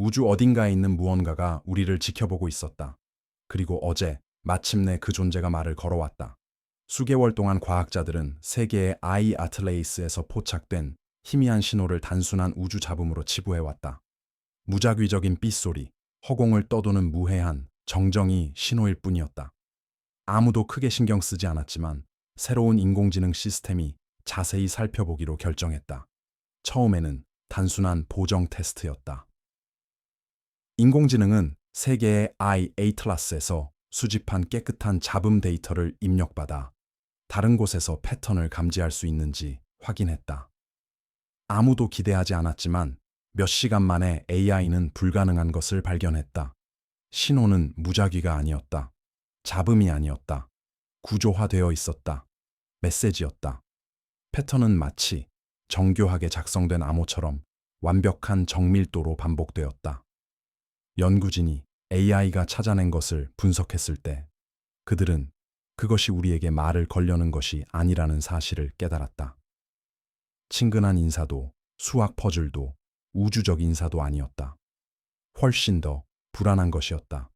우주 어딘가에 있는 무언가가 우리를 지켜보고 있었다. 그리고 어제 마침내 그 존재가 말을 걸어왔다. 수개월 동안 과학자들은 세계의 아이 아틀레이스에서 포착된 희미한 신호를 단순한 우주 잡음으로 치부해왔다. 무작위적인 빗소리, 허공을 떠도는 무해한 정정이 신호일 뿐이었다. 아무도 크게 신경 쓰지 않았지만 새로운 인공지능 시스템이 자세히 살펴보기로 결정했다. 처음에는 단순한 보정 테스트였다. 인공지능은 세계의 아이애틀라스에서 수집한 깨끗한 잡음 데이터를 입력받아 다른 곳에서 패턴을 감지할 수 있는지 확인했다. 아무도 기대하지 않았지만 몇 시간 만에 AI는 불가능한 것을 발견했다. 신호는 무작위가 아니었다. 잡음이 아니었다. 구조화되어 있었다. 메시지였다. 패턴은 마치 정교하게 작성된 암호처럼 완벽한 정밀도로 반복되었다. 연구진이 AI가 찾아낸 것을 분석했을 때 그들은 그것이 우리에게 말을 걸려는 것이 아니라는 사실을 깨달았다. 친근한 인사도 수학 퍼즐도 우주적 인사도 아니었다. 훨씬 더 불안한 것이었다.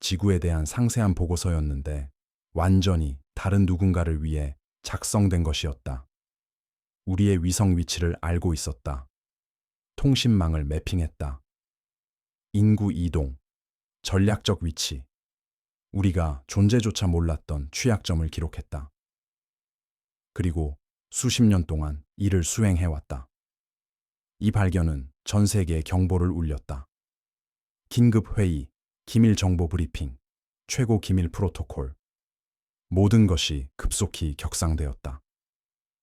지구에 대한 상세한 보고서였는데 완전히 다른 누군가를 위해 작성된 것이었다. 우리의 위성 위치를 알고 있었다. 통신망을 매핑했다. 인구 이동, 전략적 위치, 우리가 존재조차 몰랐던 취약점을 기록했다. 그리고 수십 년 동안 이를 수행해왔다. 이 발견은 전 세계에 경보를 울렸다. 긴급 회의, 기밀 정보 브리핑, 최고 기밀 프로토콜. 모든 것이 급속히 격상되었다.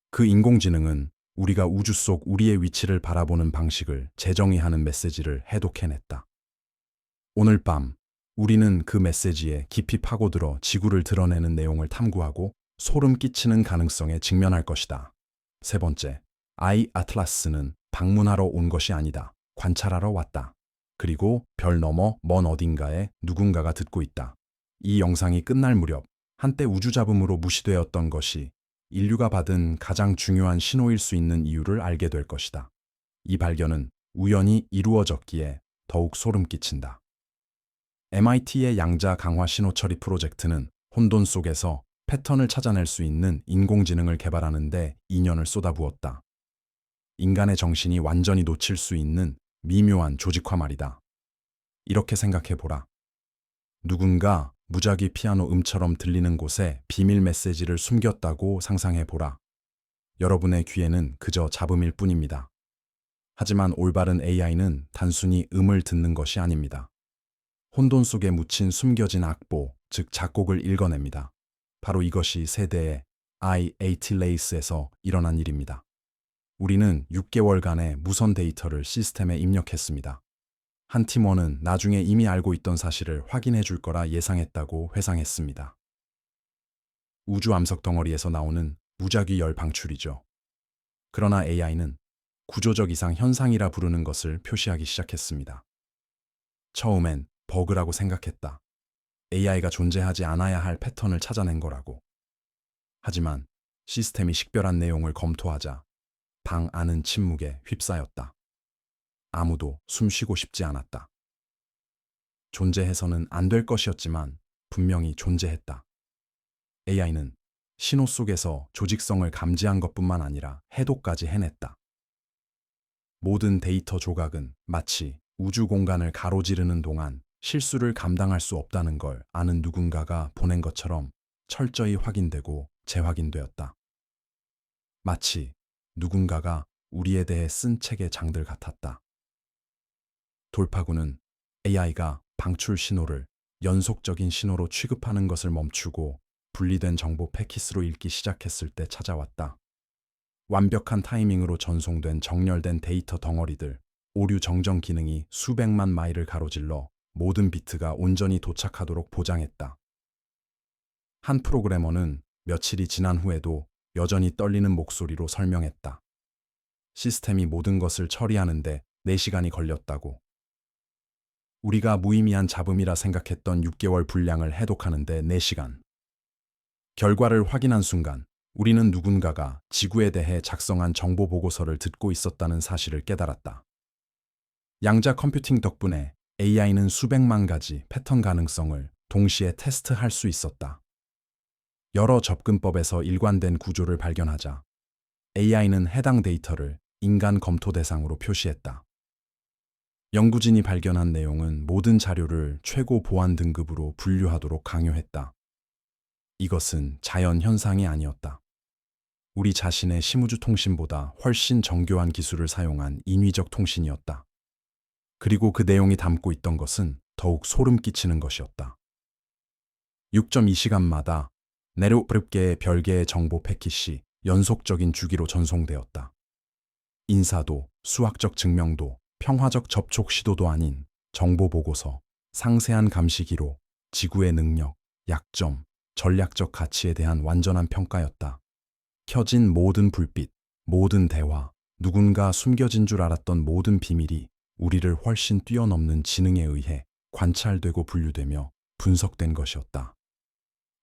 그 인공지능은 우리가 우주 속 우리의 위치를 바라보는 방식을 재정의하는 메시지를 해독해냈다. 오늘 밤 우리는 그 메시지에 깊이 파고들어 지구를 드러내는 내용을 탐구하고 소름 끼치는 가능성에 직면할 것이다. 세 번째, 아이 아틀라스는 방문하러 온 것이 아니다. 관찰하러 왔다. 그리고 별 너머 먼 어딘가에 누군가가 듣고 있다. 이 영상이 끝날 무렵 한때 우주 잡음으로 무시되었던 것이 인류가 받은 가장 중요한 신호일 수 있는 이유를 알게 될 것이다. 이 발견은 우연히 이루어졌기에 더욱 소름 끼친다. MIT의 양자 강화 신호 처리 프로젝트는 혼돈 속에서 패턴을 찾아낼 수 있는 인공지능을 개발하는 데 2년을 쏟아부었다. 인간의 정신이 완전히 놓칠 수 있는 미묘한 조직화 말이다. 이렇게 생각해보라. 누군가 무작위 피아노 음처럼 들리는 곳에 비밀 메시지를 숨겼다고 상상해보라. 여러분의 귀에는 그저 잡음일 뿐입니다. 하지만 올바른 AI는 단순히 음을 듣는 것이 아닙니다. 혼돈 속에 묻힌 숨겨진 악보, 즉 작곡을 읽어냅니다. 바로 이것이 세대의 아이애틀레이스에서 일어난 일입니다. 우리는 6개월간의 무선 데이터를 시스템에 입력했습니다. 한 팀원은 나중에 이미 알고 있던 사실을 확인해 줄 거라 예상했다고 회상했습니다. 우주 암석 덩어리에서 나오는 무작위 열 방출이죠. 그러나 AI는 구조적 이상 현상이라 부르는 것을 표시하기 시작했습니다. 처음엔 버그라고 생각했다. AI가 존재하지 않아야 할 패턴을 찾아낸 거라고. 하지만 시스템이 식별한 내용을 검토하자 방 안은 침묵에 휩싸였다. 아무도 숨 쉬고 싶지 않았다. 존재해서는 안 될 것이었지만 분명히 존재했다. AI는 신호 속에서 조직성을 감지한 것뿐만 아니라 해독까지 해냈다. 모든 데이터 조각은 마치 우주 공간을 가로지르는 동안 실수를 감당할 수 없다는 걸 아는 누군가가 보낸 것처럼 철저히 확인되고 재확인되었다. 마치 누군가가 우리에 대해 쓴 책의 장들 같았다. 돌파구는 AI가 방출 신호를 연속적인 신호로 취급하는 것을 멈추고 분리된 정보 패킷으로 읽기 시작했을 때 찾아왔다. 완벽한 타이밍으로 전송된 정렬된 데이터 덩어리들, 오류 정정 기능이 수백만 마일을 가로질러 모든 비트가 온전히 도착하도록 보장했다. 한 프로그래머는 며칠이 지난 후에도 여전히 떨리는 목소리로 설명했다. 시스템이 모든 것을 처리하는데 4시간이 걸렸다고. 우리가 무의미한 잡음이라 생각했던 6개월 분량을 해독하는데 4시간. 결과를 확인한 순간 우리는 누군가가 지구에 대해 작성한 정보 보고서를 듣고 있었다는 사실을 깨달았다. 양자 컴퓨팅 덕분에 AI는 수백만 가지 패턴 가능성을 동시에 테스트할 수 있었다. 여러 접근법에서 일관된 구조를 발견하자 AI는 해당 데이터를 인간 검토 대상으로 표시했다. 연구진이 발견한 내용은 모든 자료를 최고 보안 등급으로 분류하도록 강요했다. 이것은 자연 현상이 아니었다. 우리 자신의 심우주 통신보다 훨씬 정교한 기술을 사용한 인위적 통신이었다. 그리고 그 내용이 담고 있던 것은 더욱 소름 끼치는 것이었다. 6.2시간마다 내로브르게의 별개의 정보 패킷이 연속적인 주기로 전송되었다. 인사도, 수학적 증명도, 평화적 접촉 시도도 아닌 정보 보고서, 상세한 감시 기록, 지구의 능력, 약점, 전략적 가치에 대한 완전한 평가였다. 켜진 모든 불빛, 모든 대화, 누군가 숨겨진 줄 알았던 모든 비밀이 우리를 훨씬 뛰어넘는 지능에 의해 관찰되고 분류되며 분석된 것이었다.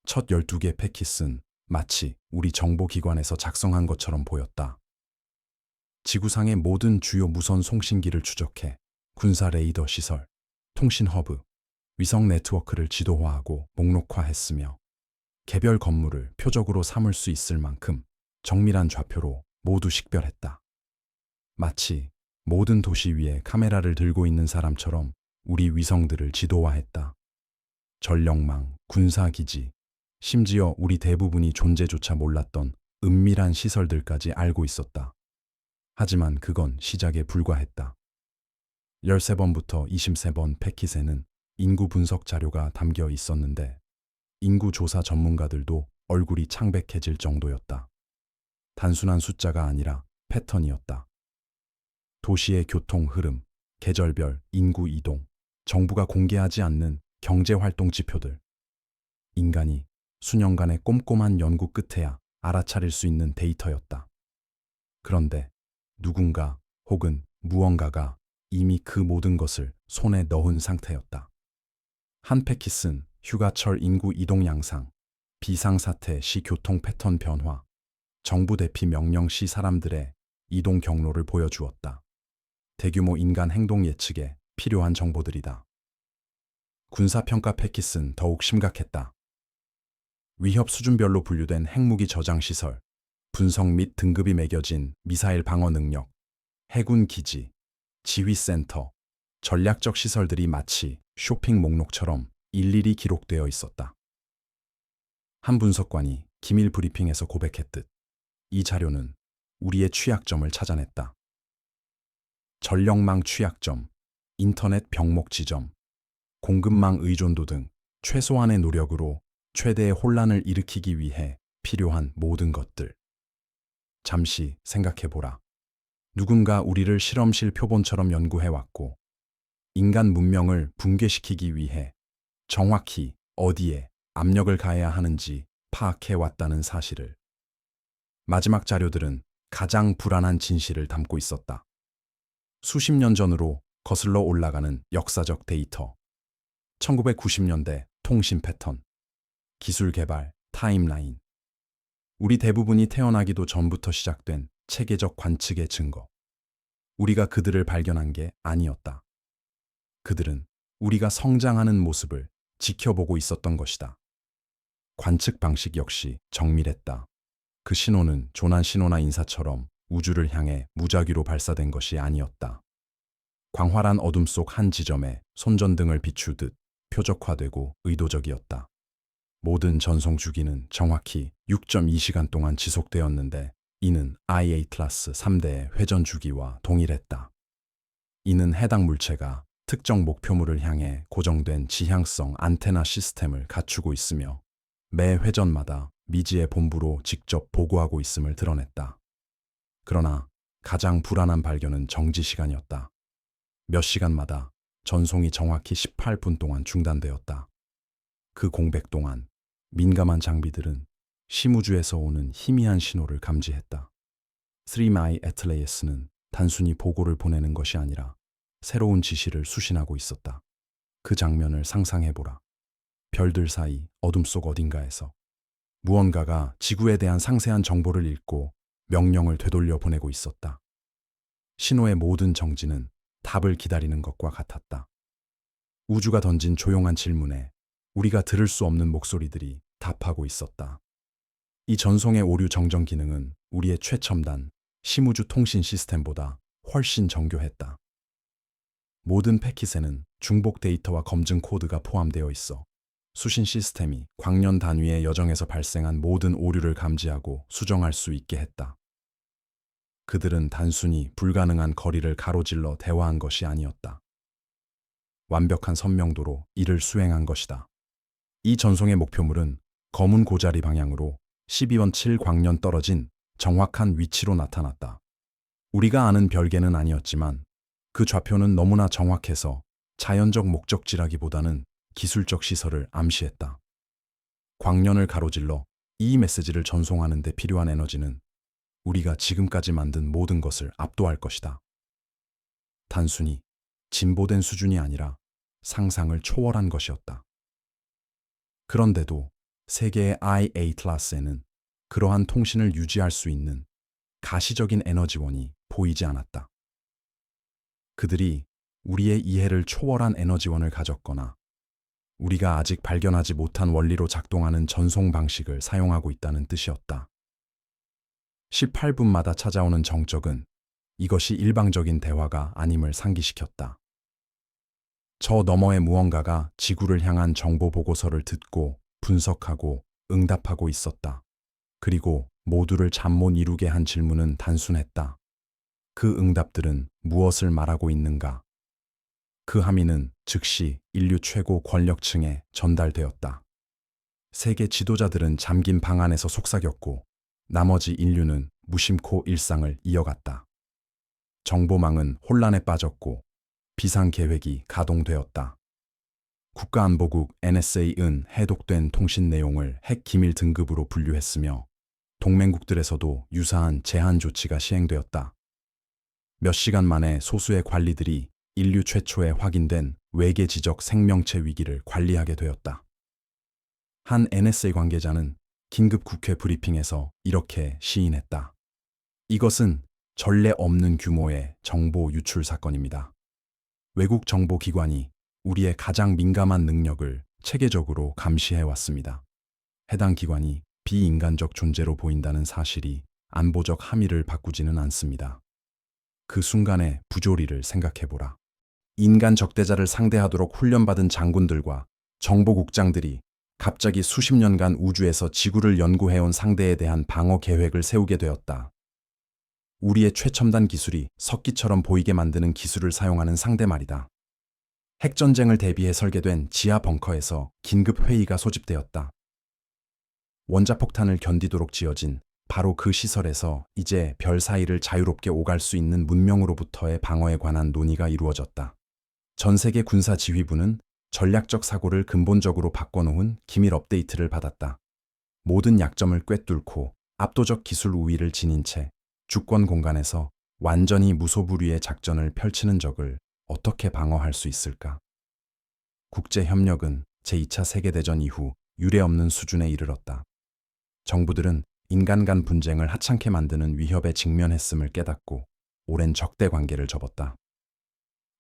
첫 12개 패킷은 마치 우리 정보기관에서 작성한 것처럼 보였다. 지구상의 모든 주요 무선 송신기를 추적해 군사 레이더 시설, 통신 허브, 위성 네트워크를 지도화하고 목록화했으며 개별 건물을 표적으로 삼을 수 있을 만큼 정밀한 좌표로 모두 식별했다. 마치 모든 도시 위에 카메라를 들고 있는 사람처럼 우리 위성들을 지도화했다. 전력망, 군사기지, 심지어 우리 대부분이 존재조차 몰랐던 은밀한 시설들까지 알고 있었다. 하지만 그건 시작에 불과했다. 13번부터 23번 패킷에는 인구 분석 자료가 담겨 있었는데 인구 조사 전문가들도 얼굴이 창백해질 정도였다. 단순한 숫자가 아니라 패턴이었다. 도시의 교통 흐름, 계절별 인구 이동, 정부가 공개하지 않는 경제활동 지표들. 인간이 수년간의 꼼꼼한 연구 끝에야 알아차릴 수 있는 데이터였다. 그런데 누군가 혹은 무언가가 이미 그 모든 것을 손에 넣은 상태였다. 한 패킷은 휴가철 인구 이동 양상, 비상사태 시 교통 패턴 변화, 정부 대피 명령 시 사람들의 이동 경로를 보여주었다. 대규모 인간 행동 예측에 필요한 정보들이다. 군사평가 패킷은 더욱 심각했다. 위협 수준별로 분류된 핵무기 저장 시설, 분석 및 등급이 매겨진 미사일 방어 능력, 해군 기지, 지휘센터, 전략적 시설들이 마치 쇼핑 목록처럼 일일이 기록되어 있었다. 한 분석관이 기밀 브리핑에서 고백했듯 이 자료는 우리의 취약점을 찾아냈다. 전력망 취약점, 인터넷 병목 지점, 공급망 의존도 등 최소한의 노력으로 최대의 혼란을 일으키기 위해 필요한 모든 것들. 잠시 생각해보라. 누군가 우리를 실험실 표본처럼 연구해왔고 인간 문명을 붕괴시키기 위해 정확히 어디에 압력을 가해야 하는지 파악해왔다는 사실을. 마지막 자료들은 가장 불안한 진실을 담고 있었다. 수십 년 전으로 거슬러 올라가는 역사적 데이터, 1990년대 통신 패턴, 기술 개발, 타임라인, 우리 대부분이 태어나기도 전부터 시작된 체계적 관측의 증거. 우리가 그들을 발견한 게 아니었다. 그들은 우리가 성장하는 모습을 지켜보고 있었던 것이다. 관측 방식 역시 정밀했다. 그 신호는 조난 신호나 인사처럼 우주를 향해 무작위로 발사된 것이 아니었다. 광활한 어둠 속 한 지점에 손전등을 비추듯 표적화되고 의도적이었다. 모든 전송 주기는 정확히 6.2시간 동안 지속되었는데 이는 IA 클래스 3대의 회전 주기와 동일했다. 이는 해당 물체가 특정 목표물을 향해 고정된 지향성 안테나 시스템을 갖추고 있으며 매 회전마다 미지의 본부로 직접 보고하고 있음을 드러냈다. 그러나 가장 불안한 발견은 정지 시간이었다. 몇 시간마다 전송이 정확히 18분 동안 중단되었다. 그 공백 동안 민감한 장비들은 심우주에서 오는 희미한 신호를 감지했다. 3마이 애틀레이스는 단순히 보고를 보내는 것이 아니라 새로운 지시를 수신하고 있었다. 그 장면을 상상해보라. 별들 사이 어둠 속 어딘가에서 무언가가 지구에 대한 상세한 정보를 읽고 명령을 되돌려 보내고 있었다. 신호의 모든 정지는 답을 기다리는 것과 같았다. 우주가 던진 조용한 질문에 우리가 들을 수 없는 목소리들이 답하고 있었다. 이 전송의 오류 정정 기능은 우리의 최첨단 심우주 통신 시스템보다 훨씬 정교했다. 모든 패킷에는 중복 데이터와 검증 코드가 포함되어 있어 수신 시스템이 광년 단위의 여정에서 발생한 모든 오류를 감지하고 수정할 수 있게 했다. 그들은 단순히 불가능한 거리를 가로질러 대화한 것이 아니었다. 완벽한 선명도로 이를 수행한 것이다. 이 전송의 목표물은 검은 고자리 방향으로 12원 7 광년 떨어진 정확한 위치로 나타났다. 우리가 아는 별개는 아니었지만 그 좌표는 너무나 정확해서 자연적 목적지라기보다는 기술적 시설을 암시했다. 광년을 가로질러 이 메시지를 전송하는 데 필요한 에너지는 우리가 지금까지 만든 모든 것을 압도할 것이다. 단순히 진보된 수준이 아니라 상상을 초월한 것이었다. 그런데도 세계의 IA 클래스에는 그러한 통신을 유지할 수 있는 가시적인 에너지원이 보이지 않았다. 그들이 우리의 이해를 초월한 에너지원을 가졌거나 우리가 아직 발견하지 못한 원리로 작동하는 전송 방식을 사용하고 있다는 뜻이었다. 18분마다 찾아오는 정적은 이것이 일방적인 대화가 아님을 상기시켰다. 저 너머의 무언가가 지구를 향한 정보 보고서를 듣고 분석하고 응답하고 있었다. 그리고 모두를 잠 못 이루게 한 질문은 단순했다. 그 응답들은 무엇을 말하고 있는가? 그 함의는 즉시 인류 최고 권력층에 전달되었다. 세계 지도자들은 잠긴 방 안에서 속삭였고 나머지 인류는 무심코 일상을 이어갔다. 정보망은 혼란에 빠졌고 비상계획이 가동되었다. 국가안보국 NSA은 해독된 통신 내용을 핵기밀 등급으로 분류했으며 동맹국들에서도 유사한 제한 조치가 시행되었다. 몇 시간 만에 소수의 관리들이 인류 최초의 확인된 외계 지적 생명체 위기를 관리하게 되었다. 한 NSA 관계자는 긴급 국회 브리핑에서 이렇게 시인했다. 이것은 전례 없는 규모의 정보 유출 사건입니다. 외국 정보기관이 우리의 가장 민감한 능력을 체계적으로 감시해 왔습니다. 해당 기관이 비인간적 존재로 보인다는 사실이 안보적 함의를 바꾸지는 않습니다. 그 순간의 부조리를 생각해보라. 인간 적대자를 상대하도록 훈련받은 장군들과 정보국장들이 갑자기 수십 년간 우주에서 지구를 연구해온 상대에 대한 방어 계획을 세우게 되었다. 우리의 최첨단 기술이 석기처럼 보이게 만드는 기술을 사용하는 상대 말이다. 핵전쟁을 대비해 설계된 지하 벙커에서 긴급 회의가 소집되었다. 원자폭탄을 견디도록 지어진 바로 그 시설에서 이제 별 사이를 자유롭게 오갈 수 있는 문명으로부터의 방어에 관한 논의가 이루어졌다. 전 세계 군사지휘부는 전략적 사고를 근본적으로 바꿔놓은 기밀 업데이트를 받았다. 모든 약점을 꿰뚫고 압도적 기술 우위를 지닌 채 주권 공간에서 완전히 무소불위의 작전을 펼치는 적을 어떻게 방어할 수 있을까? 국제협력은 제2차 세계대전 이후 유례없는 수준에 이르렀다. 정부들은 인간 간 분쟁을 하찮게 만드는 위협에 직면했음을 깨닫고 오랜 적대 관계를 접었다.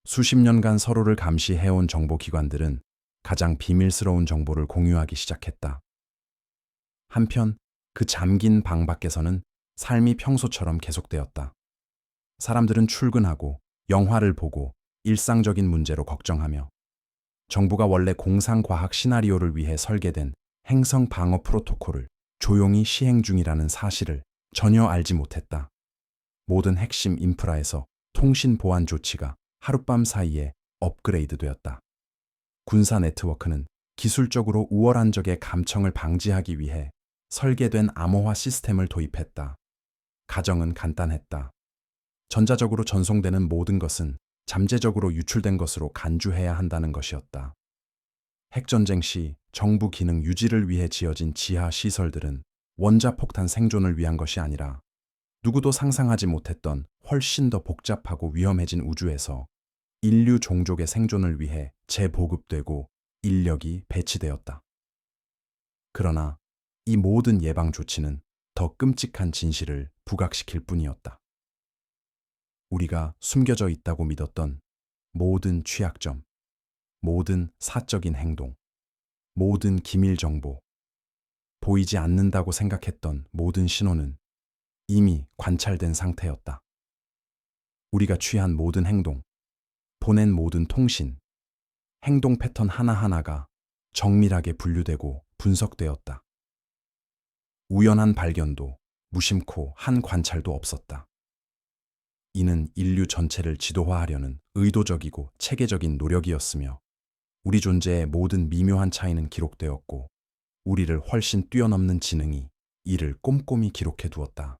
수십 년간 서로를 감시해온 정보기관들은 가장 비밀스러운 정보를 공유하기 시작했다. 한편 그 잠긴 방 밖에서는 삶이 평소처럼 계속되었다. 사람들은 출근하고 영화를 보고 일상적인 문제로 걱정하며 정부가 원래 공상과학 시나리오를 위해 설계된 행성 방어 프로토콜을 조용히 시행 중이라는 사실을 전혀 알지 못했다. 모든 핵심 인프라에서 통신 보안 조치가 하룻밤 사이에 업그레이드되었다. 군사 네트워크는 기술적으로 우월한 적의 감청을 방지하기 위해 설계된 암호화 시스템을 도입했다. 가정은 간단했다. 전자적으로 전송되는 모든 것은 잠재적으로 유출된 것으로 간주해야 한다는 것이었다. 핵전쟁 시 정부 기능 유지를 위해 지어진 지하 시설들은 원자폭탄 생존을 위한 것이 아니라 누구도 상상하지 못했던 훨씬 더 복잡하고 위험해진 우주에서 인류 종족의 생존을 위해 재보급되고 인력이 배치되었다. 그러나 이 모든 예방 조치는 더 끔찍한 진실을 부각시킬 뿐이었다. 우리가 숨겨져 있다고 믿었던 모든 취약점, 모든 사적인 행동, 모든 기밀 정보, 보이지 않는다고 생각했던 모든 신호는 이미 관찰된 상태였다. 우리가 취한 모든 행동, 보낸 모든 통신, 행동 패턴 하나하나가 정밀하게 분류되고 분석되었다. 우연한 발견도 무심코 한 관찰도 없었다. 이는 인류 전체를 지도화하려는 의도적이고 체계적인 노력이었으며 우리 존재의 모든 미묘한 차이는 기록되었고 우리를 훨씬 뛰어넘는 지능이 이를 꼼꼼히 기록해 두었다.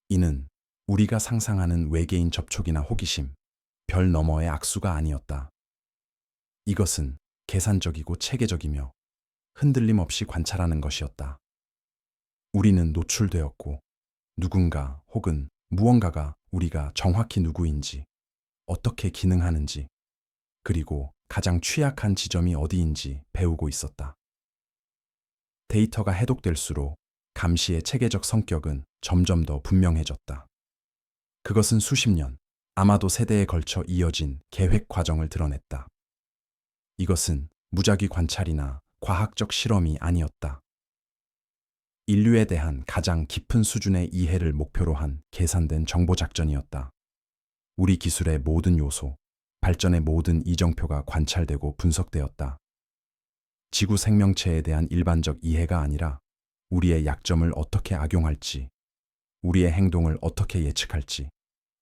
이는 우리가 상상하는 외계인 접촉이나 호기심, 별 너머의 악수가 아니었다. 이것은 계산적이고 체계적이며 흔들림 없이 관찰하는 것이었다. 우리는 노출되었고 누군가 혹은 무언가가 우리가 정확히 누구인지, 어떻게 기능하는지, 그리고 가장 취약한 지점이 어디인지 배우고 있었다. 데이터가 해독될수록 감시의 체계적 성격은 점점 더 분명해졌다. 그것은 수십 년, 아마도 세대에 걸쳐 이어진 계획 과정을 드러냈다. 이것은 무작위 관찰이나 과학적 실험이 아니었다. 인류에 대한 가장 깊은 수준의 이해를 목표로 한 계산된 정보 작전이었다. 우리 기술의 모든 요소, 발전의 모든 이정표가 관찰되고 분석되었다. 지구 생명체에 대한 일반적 이해가 아니라 우리의 약점을 어떻게 악용할지, 우리의 행동을 어떻게 예측할지,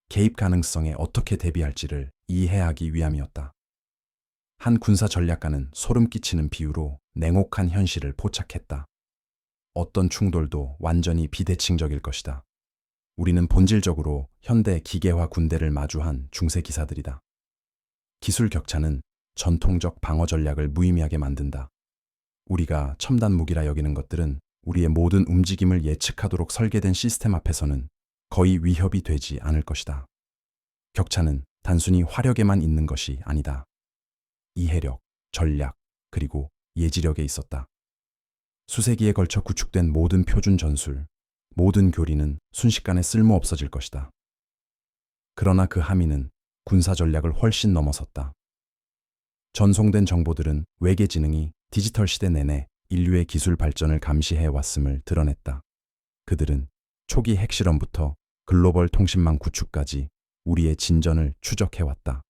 개입 가능성에 어떻게 대비할지를 이해하기 위함이었다. 한 군사 전략가는 소름 끼치는 비유로 냉혹한 현실을 포착했다. 어떤 충돌도 완전히 비대칭적일 것이다. 우리는 본질적으로 현대 기계화 군대를 마주한 중세 기사들이다. 기술 격차는 전통적 방어 전략을 무의미하게 만든다. 우리가 첨단 무기라 여기는 것들은 우리의 모든 움직임을 예측하도록 설계된 시스템 앞에서는 거의 위협이 되지 않을 것이다. 격차는 단순히 화력에만 있는 것이 아니다. 이해력, 전략, 그리고 예지력에 있었다. 수세기에 걸쳐 구축된 모든 표준 전술, 모든 교리는 순식간에 쓸모 없어질 것이다. 그러나 그 함의는 군사 전략을 훨씬 넘어섰다. 전송된 정보들은 외계 지능이 디지털 시대 내내 인류의 기술 발전을 감시해 왔음을 드러냈다. 그들은 초기 핵실험부터 글로벌 통신망 구축까지 우리의 진전을 추적해왔다.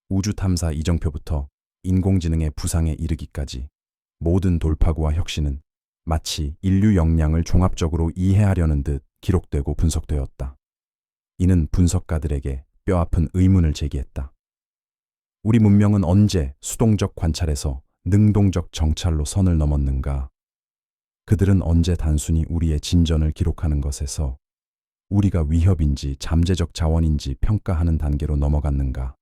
우주 탐사 이정표부터 인공지능의 부상에 이르기까지 모든 돌파구와 혁신은 마치 인류 역량을 종합적으로 이해하려는 듯 기록되고 분석되었다. 이는 분석가들에게 뼈아픈 의문을 제기했다. 우리 문명은 언제 수동적 관찰에서 능동적 정찰로 선을 넘었는가? 그들은 언제 단순히 우리의 진전을 기록하는 것에서 우리가 위협인지 잠재적 자원인지 평가하는 단계로 넘어갔는가?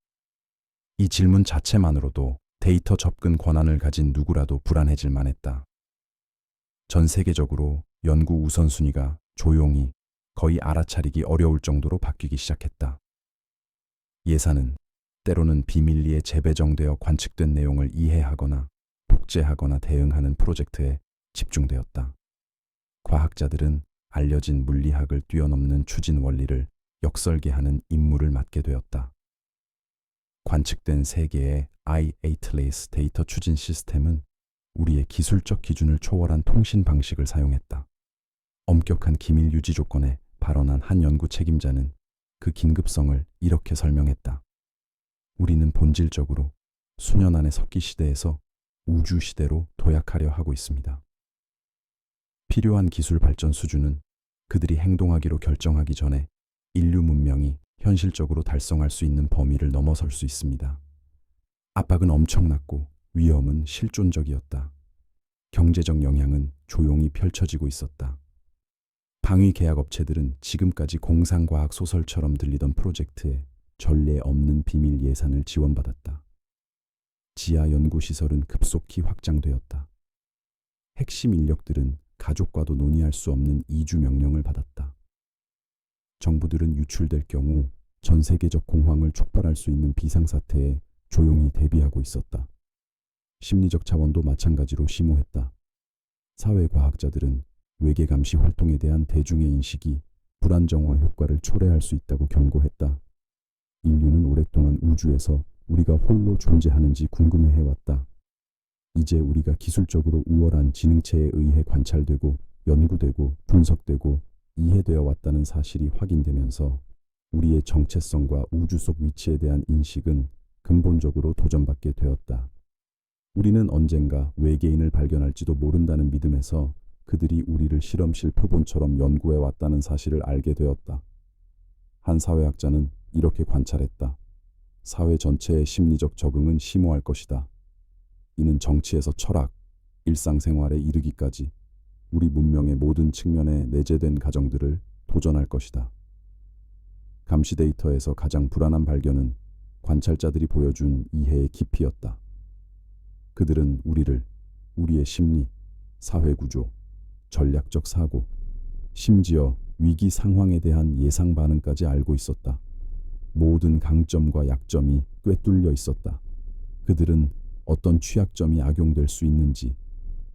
이 질문 자체만으로도 데이터 접근 권한을 가진 누구라도 불안해질 만했다. 전 세계적으로 연구 우선순위가 조용히 거의 알아차리기 어려울 정도로 바뀌기 시작했다. 예산은 때로는 비밀리에 재배정되어 관측된 내용을 이해하거나 복제하거나 대응하는 프로젝트에 집중되었다. 과학자들은 알려진 물리학을 뛰어넘는 추진 원리를 역설계하는 임무를 맡게 되었다. 관측된 세계의 I-ATLAS 데이터 추진 시스템은 우리의 기술적 기준을 초월한 통신 방식을 사용했다. 엄격한 기밀 유지 조건에 발언한 한 연구 책임자는 그 긴급성을 이렇게 설명했다. 우리는 본질적으로 수년 안의 석기 시대에서 우주 시대로 도약하려 하고 있습니다. 필요한 기술 발전 수준은 그들이 행동하기로 결정하기 전에 인류 문명이 현실적으로 달성할 수 있는 범위를 넘어설 수 있습니다. 압박은 엄청났고 위험은 실존적이었다. 경제적 영향은 조용히 펼쳐지고 있었다. 방위 계약 업체들은 지금까지 공상과학 소설처럼 들리던 프로젝트에 전례 없는 비밀 예산을 지원받았다. 지하 연구시설은 급속히 확장되었다. 핵심 인력들은 가족과도 논의할 수 없는 이주 명령을 받았다. 정부들은 유출될 경우 전 세계적 공황을 촉발할 수 있는 비상사태에 조용히 대비하고 있었다. 심리적 차원도 마찬가지로 심오했다. 사회과학자들은 외계 감시 활동에 대한 대중의 인식이 불안정화 효과를 초래할 수 있다고 경고했다. 인류는 오랫동안 우주에서 우리가 홀로 존재하는지 궁금해해왔다. 이제 우리가 기술적으로 우월한 지능체에 의해 관찰되고 연구되고 분석되고 이해되어 왔다는 사실이 확인되면서 우리의 정체성과 우주 속 위치에 대한 인식은 근본적으로 도전받게 되었다. 우리는 언젠가 외계인을 발견할지도 모른다는 믿음에서 그들이 우리를 실험실 표본처럼 연구해 왔다는 사실을 알게 되었다. 한 사회학자는 이렇게 관찰했다. 사회 전체의 심리적 적응은 심오할 것이다. 이는 정치에서 철학, 일상생활에 이르기까지 우리 문명의 모든 측면에 내재된 가정들을 도전할 것이다. 감시 데이터에서 가장 불안한 발견은 관찰자들이 보여준 이해의 깊이였다. 그들은 우리를, 우리의 심리, 사회구조, 전략적 사고, 심지어 위기 상황에 대한 예상 반응까지 알고 있었다. 모든 강점과 약점이 꿰뚫려 있었다. 그들은 어떤 취약점이 악용될 수 있는지,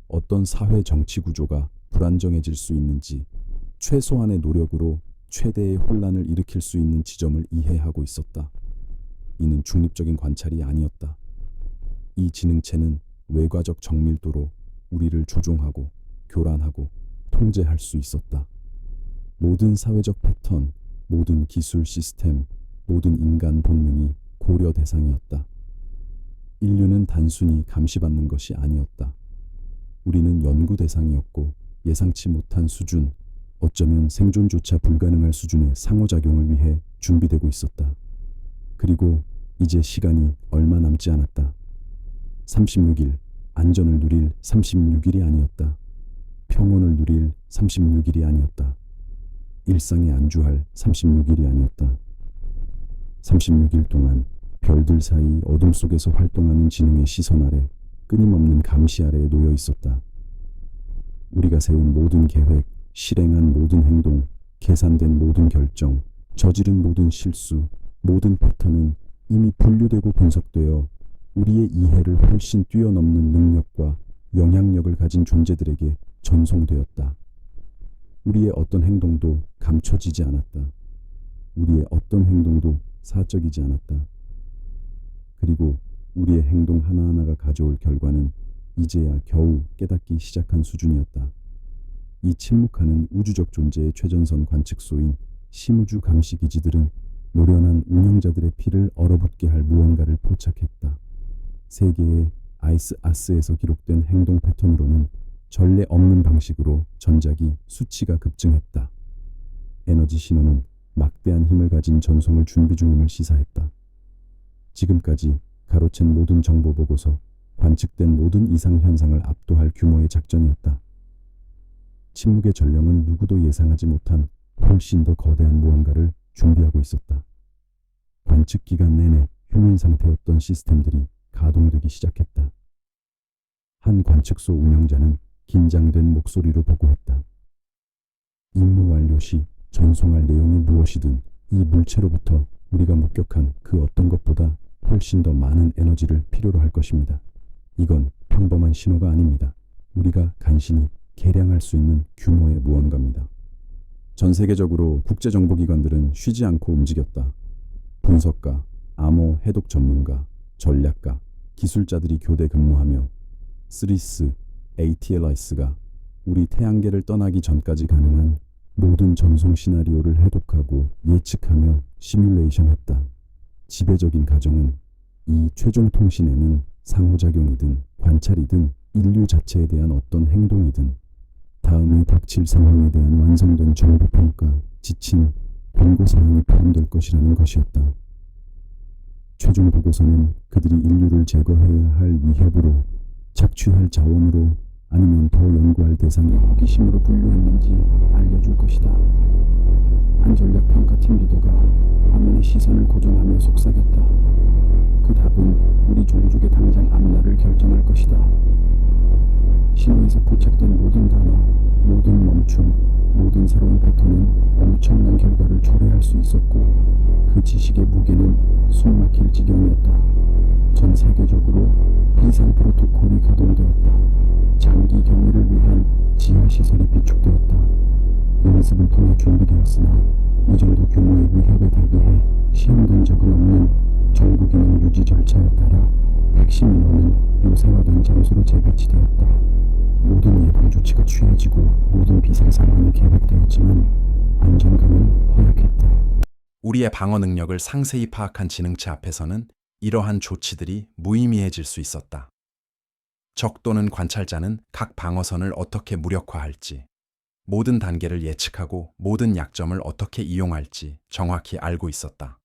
어떤 사회 정치 구조가 불안정해질 수 있는지, 최소한의 노력으로 최대의 혼란을 일으킬 수 있는 지점을 이해하고 있었다. 이는 중립적인 관찰이 아니었다. 이 지능체는 외과적 정밀도로 우리를 조종하고 교란하고 통제할 수 있었다. 모든 사회적 패턴, 모든 기술 시스템, 모든 인간 본능이 고려 대상이었다. 인류는 단순히 감시받는 것이 아니었다. 우리는 연구 대상이었고 예상치 못한 수준, 어쩌면 생존조차 불가능할 수준의 상호작용을 위해 준비되고 있었다. 그리고 이제 시간이 얼마 남지 않았다. 36일, 안전을 누릴 36일이 아니었다. 평온을 누릴 36일이 아니었다. 일상에 안주할 36일이 아니었다. 36일 동안 별들 사이 어둠 속에서 활동하는 지능의 시선 아래, 끊임없는 감시 아래에 놓여 있었다. 우리가 세운 모든 계획, 실행한 모든 행동, 계산된 모든 결정, 저지른 모든 실수, 모든 패턴은 이미 분류되고 분석되어 우리의 이해를 훨씬 뛰어넘는 능력과 영향력을 가진 존재들에게 전송되었다. 우리의 어떤 행동도 감춰지지 않았다. 우리의 어떤 행동도 사적이지 않았다. 그리고 우리의 행동 하나하나가 가져올 결과는 이제야 겨우 깨닫기 시작한 수준이었다. 이 침묵하는 우주적 존재의 최전선 관측소인 심우주 감시 기지들은 노련한 운영자들의 피를 얼어붙게 할 무언가를 포착했다. 세계의 아이스아스에서 기록된 행동 패턴으로는 전례 없는 방식으로 전작이 수치가 급증했다. 에너지 신호는 막대한 힘을 가진 전송을 준비 중임을 시사했다. 지금까지 가로챈 모든 정보 보고서, 관측된 모든 이상 현상을 압도할 규모의 작전이었다. 침묵의 전령은 누구도 예상하지 못한 훨씬 더 거대한 무언가를 준비하고 있었다. 관측 기간 내내 휴면 상태였던 시스템들이 가동되기 시작했다. 한 관측소 운영자는 긴장된 목소리로 보고했다. 임무 완료 시 전송할 내용이 무엇이든 이 물체로부터 우리가 목격한 그 어떤 것보다 훨씬 더 많은 에너지를 필요로 할 것입니다. 이건 평범한 신호가 아닙니다. 우리가 간신히 계량할 수 있는 규모의 무언가입니다. 전 세계적으로 국제정보기관들은 쉬지 않고 움직였다. 분석가, 암호 해독 전문가, 전략가, 기술자들이 교대 근무하며 스리스, ATLS가 우리 태양계를 떠나기 전까지 가능한 모든 전송 시나리오를 해독하고 예측하며 시뮬레이션했다. 지배적인 가정은 이 최종 통신에는 상호작용이든 관찰이든 인류 자체에 대한 어떤 행동이든 다음에 닥칠 상황에 대한 완성된 정보평가, 지침, 권고사항이 포함될 것이라는 것이었다. 최종 보고서는 그들이 인류를 제거해야 할 위협으로, 착취할 자원으로, 아니면 더 연구할 대상의 호기심으로 분류했는지 알려줄 것이다. 한 전략평가팀 리더가 화면의 시선을 고정하며 속삭였다. 그 답은 우리 종족의 당장 앞날을 결정할 것이다. 신호에서 포착된 모든 단어, 모든 멈춤, 모든 새로운 패턴은 엄청난 결과를 초래할 수 있었고 그 지식의 무게는 숨막힐 지경이었다. 전 세계적으로 비상 프로토콜이 가동되었다. 장기 격리를 위한 지하 시설이 비축되었다. 연습을 통해 준비되었으나 이 정도 규모의 위협에 대비해 시험된 적은 없는 정부 기능 유지 절차에 따라 110 민원은 요새화된 장소로 재배치되었다. 모든 예방 조치가 취해지고 모든 비상 상황이 계획되었지만 안정감은 허약했다. 우리의 방어 능력을 상세히 파악한 지능체 앞에서는 이러한 조치들이 무의미해질 수 있었다. 적 또는 관찰자는 각 방어선을 어떻게 무력화할지, 모든 단계를 예측하고 모든 약점을 어떻게 이용할지 정확히 알고 있었다.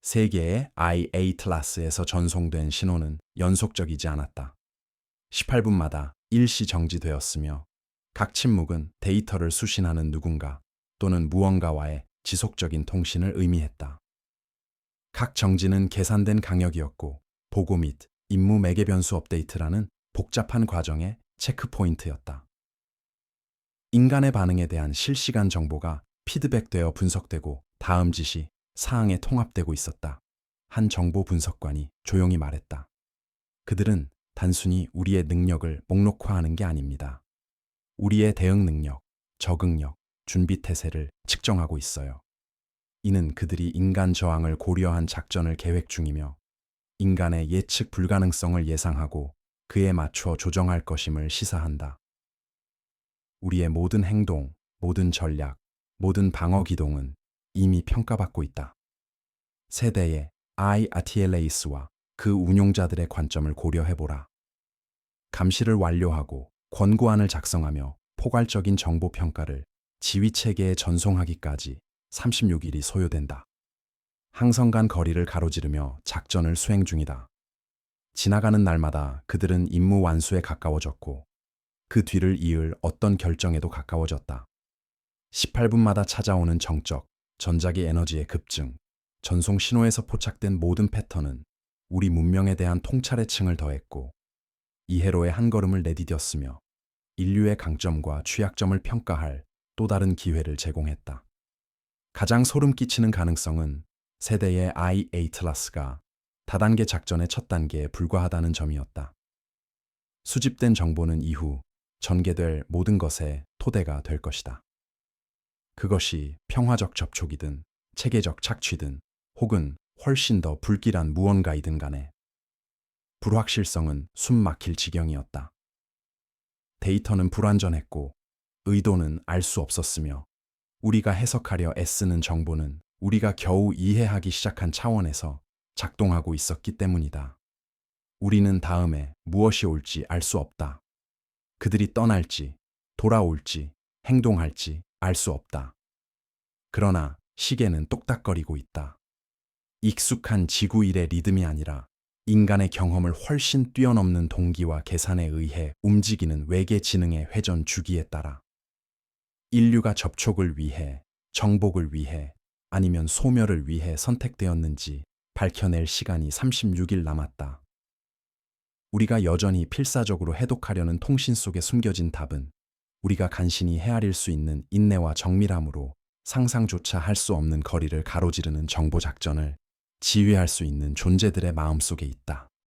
세 개의 IA 클래스에서 전송된 신호는 연속적이지 않았다. 18분마다 일시 정지되었으며 각 침묵은 데이터를 수신하는 누군가 또는 무언가와의 지속적인 통신을 의미했다. 각 정지는 계산된 강역이었고 보고 및 임무 매개 변수 업데이트라는 복잡한 과정의 체크포인트였다. 인간의 반응에 대한 실시간 정보가 피드백되어 분석되고 다음 지시, 사항에 통합되고 있었다. 한 정보 분석관이 조용히 말했다. 그들은 단순히 우리의 능력을 목록화하는 게 아닙니다. 우리의 대응 능력, 적응력, 준비 태세를 측정하고 있어요. 이는 그들이 인간 저항을 고려한 작전을 계획 중이며 인간의 예측 불가능성을 예상하고 그에 맞춰 조정할 것임을 시사한다. 우리의 모든 행동, 모든 전략, 모든 방어 기동은 이미 평가받고 있다. 세대의 IRTLAS와 그 운용자들의 관점을 고려해보라. 감시를 완료하고 권고안을 작성하며 포괄적인 정보 평가를 지휘체계에 전송하기까지 36일이 소요된다. 항성간 거리를 가로지르며 작전을 수행 중이다. 지나가는 날마다 그들은 임무 완수에 가까워졌고 그 뒤를 이을 어떤 결정에도 가까워졌다. 18분마다 찾아오는 정적, 전자기 에너지의 급증, 전송 신호에서 포착된 모든 패턴은 우리 문명에 대한 통찰의 층을 더했고 이해로의 한 걸음을 내디뎠으며 인류의 강점과 취약점을 평가할 또 다른 기회를 제공했다. 가장 소름 끼치는 가능성은 세대의 IA 클래스가 다단계 작전의 첫 단계에 불과하다는 점이었다. 수집된 정보는 이후 전개될 모든 것의 토대가 될 것이다. 그것이 평화적 접촉이든 체계적 착취든 혹은 훨씬 더 불길한 무언가이든 간에 불확실성은 숨 막힐 지경이었다. 데이터는 불완전했고 의도는 알 수 없었으며 우리가 해석하려 애쓰는 정보는 우리가 겨우 이해하기 시작한 차원에서 작동하고 있었기 때문이다. 우리는 다음에 무엇이 올지 알 수 없다. 그들이 떠날지, 돌아올지, 행동할지 알 수 없다. 그러나 시계는 똑딱거리고 있다. 익숙한 지구 일의 리듬이 아니라 인간의 경험을 훨씬 뛰어넘는 동기와 계산에 의해 움직이는 외계 지능의 회전 주기에 따라 인류가 접촉을 위해, 정복을 위해, 아니면 소멸을 위해 선택되었는지 밝혀낼 시간이 36일 남았다. 우리가 여전히 필사적으로 해독하려는 통신 속에 숨겨진 답은 우리가 간신히 헤아릴 수 있는 인내와 정밀함으로 상상조차 할 수 없는 거리를 가로지르는 정보 작전을 지휘할 수 있는 존재들의 마음속에 있다.